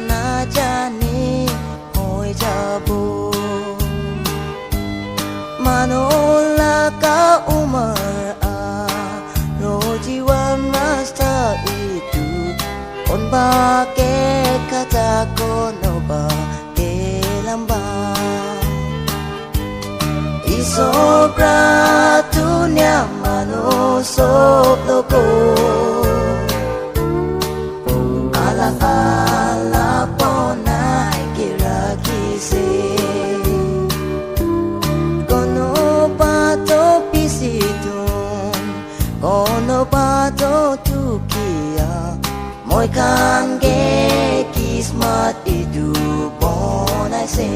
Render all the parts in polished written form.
na jani hoi jabo manola ka umar roji wan masta itu on ba ke kata kono ba ke lamba isobra dunia mano sobloko ala ala pona kira kise kono pato pisidun kono pato tukia moi kange kismat itu bonai se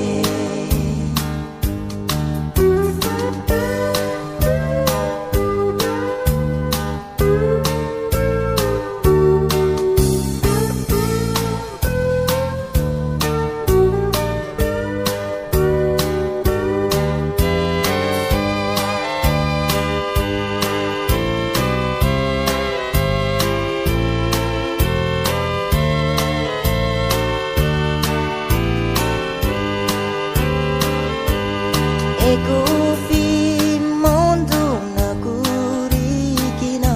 Eko fi mondo na kurikina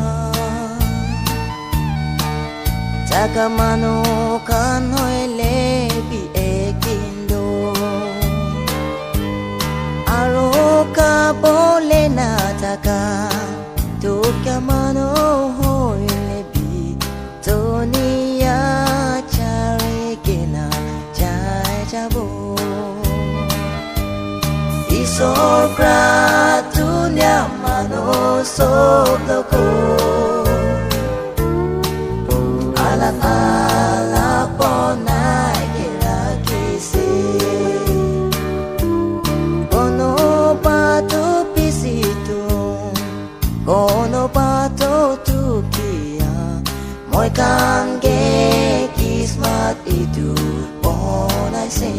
Taka mano kan hoi lebi ekindo Aro ka bole na taka Toka mano hoi lebi Tonia chare kena chai jabo Sobra dunia mano sobloko ala ala pona kira kisi kono pato pisito kono pato tukia moi kange kismat itu bonai se